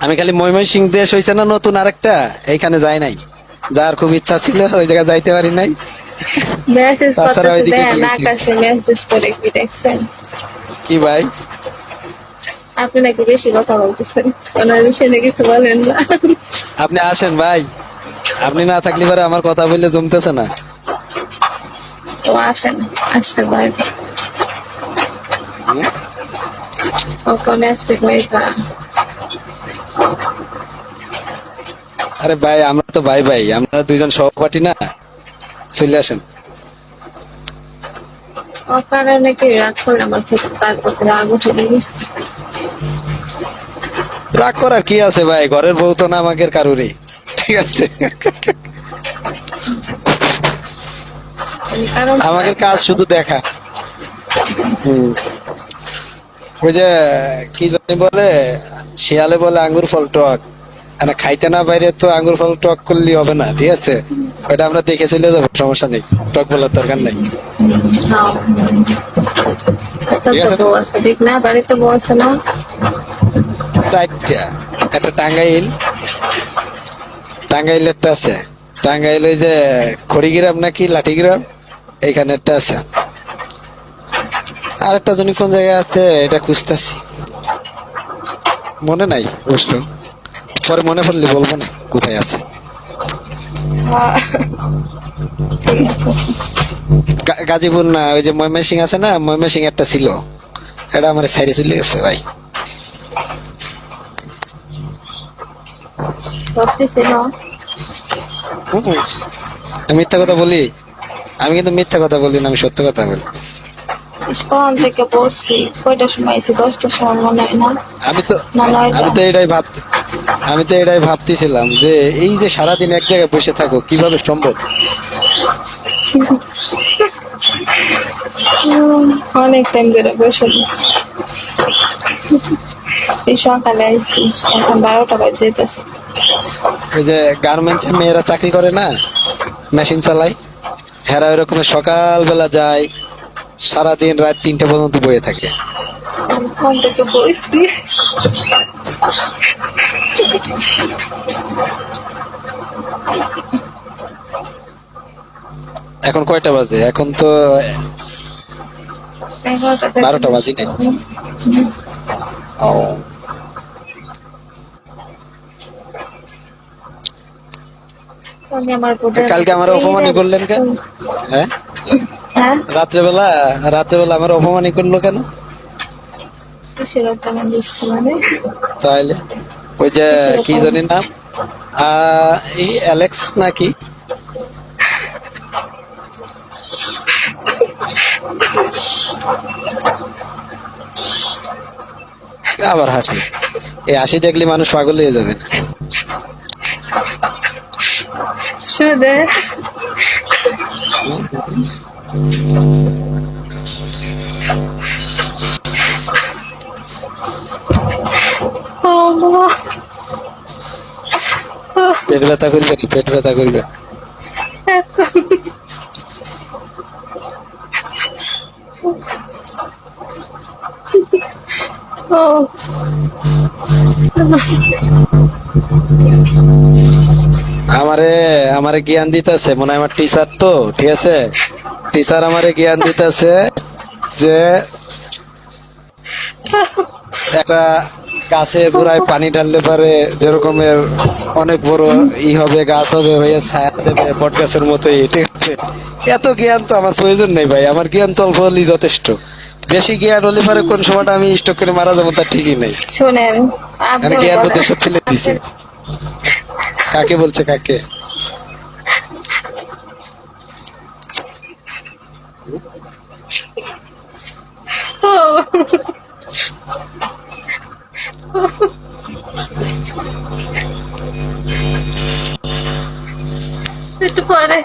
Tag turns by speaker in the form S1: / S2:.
S1: আমি খালি ময়মনসিং দেশ হয়েছে না নতুন আরেকটা, এইখানে যাই নাই, যার খুব ইচ্ছা ছিল, ওই জায়গায় যাইতে পারি নাই।
S2: মেসেজ
S1: তাছাড়া
S2: করতেছে
S1: ওইদিকে
S2: দেন,
S1: গিয়েছি।
S2: আকাশে মেসেজ করে কি দেখছেন?
S1: কি ভাই?
S2: আপনি নাকি বেশি কথা বলতেছেন, ওনার বিষয়ে নাকি কিছু বলেন না।
S1: আপনি আসেন ভাই, আপনি না থাকলে পরে আমার কথা বললে জমতেছে না।
S2: তো আসেন, আসতে পারবে।
S1: হুম?
S2: কখন আসতে পারবা?
S1: আরে ভাই, আমরা তো ভাই ভাই, আমরা দুইজন সহপাঠী না, চলে আসেন।
S2: অকারণে কি রাগ করে আমার থেকে তার প্রতি রাগ উঠে গেছে?
S1: রাগ করার কি আছে ভাই, ঘরের বউ তো না আমাদের কারুরই, ঠিক আছে।
S2: কারণ
S1: আমাদের কাজ শুধু দেখা। হুম। ওই যে কি জানি বলে, শিয়ালে বলে আঙ্গুর ফল টক, মানে খাইতে না বাইরে তো আঙ্গুর ফল টক করলে হবে না, ঠিক আছে। ওইটা আমরা দেখে চলে যাবো, সমস্যা নেই, টক বলার দরকার নেই,
S2: নাও,
S1: ঠিক
S2: তো
S1: আছে না।
S2: বউ আছে ঠিক না? বাড়িতে বউ আছে না?
S1: চারটা, একটা টাঙ্গাইল, টাঙ্গাইল একটা আছে, টাঙ্গাইল ওই যে খড়িগ্রাম নাকি লাঠিগ্রাম, এইখানে একটা আছে, আর একটা জনি কোন জায়গায় আছে এটা খুঁজতেছি, মনে নাই অবশ্য, পরে মনে পড়লে বলবো না কোথায় আছে।
S2: ঠিক আছে।
S1: গাজীপুর না, ওই যে ময়মনসিং আছে না, ময়মনসিং একটা ছিল, এটা আমার সাইডে চলে গেছে ভাই।
S2: ভাবতেছি না।
S1: হুম। আমি মিথ্যা কথা বলি? আমি কিন্তু মিথ্যা কথা বলি না, আমি সত্য কথা বলি।
S2: কখন থেকে পড়ছি? কয়টার সময় আইছি? 10টার সময় মনে হয় না?
S1: আমি তো
S2: না 9টা?
S1: আমি তো এটাই ভাবতেছিলাম যে এই যে সারাদিন এক জায়গায় বসে থাকো, কিভাবে সম্ভব?
S2: অনেক টাইম ধরে বসে বসে। এই সকালে আইছি, এখন 12টা বাজে যেতেছে।
S1: ওই যে গার্মেন্টসে মেয়েরা চাকরি করে না, মেশিন চালায়, হেরা ওইরকম সকালবেলা যায়, সারাদিন রাত 3টা পর্যন্ত বয়ে থাকে।
S2: ফোন থেকে বইছি।
S1: এখন কয়টা বাজে? এখন তো
S2: 11টা থেকে
S1: 12টা বাজি নাই। ও,
S2: উনি আমার বোর্ডের
S1: কালকে আমার অপমানই করলেন কেন? হ্যাঁ,
S2: হ্যাঁ,
S1: রাত্রেবেলা, রাত্রেবেলা আমার অপমানই করলো কেন?
S2: সেরকম দিচ্ছি মানে
S1: তাহলে ওই যে কি
S2: সেরকম।
S1: জানি নাম, এই অ্যালেক্স নাকি, আবার হাসি, এই হাসি দেখলে মানুষ পাগল হয়ে যাবে না।
S2: শুনে আল্লাহ।
S1: পেট ব্যথা করবে, পেট ব্যথা করবে।
S2: ও
S1: আমারে আমারে জ্ঞান দিতেছে, মনে হয় আমার টিচার তো, ঠিক আছে, টিচার আমারে জ্ঞান দিতেছে যে একটা গাছের গোড়ায় পানি ঢাললে পারে যেরকমের অনেক বড় ই হবে, গাছ হবে, হয়ে ছায়া দেবে বট গাছের মতোই, ঠিক আছে। এত জ্ঞান তো আমার প্রয়োজন নেই ভাই, আমার জ্ঞান তো অল্প হলেই যথেষ্ট। বেশি জ্ঞান হলে পারে কোন সময়টা আমি স্টক করে মারা যাবো তার ঠিকই নেই।
S2: শোনেন, আপনি
S1: মানে জ্ঞান
S2: বলেন।
S1: মধ্যে সব ফেলে দিছে। কাকে বলছে কাকে?
S2: একটু পরে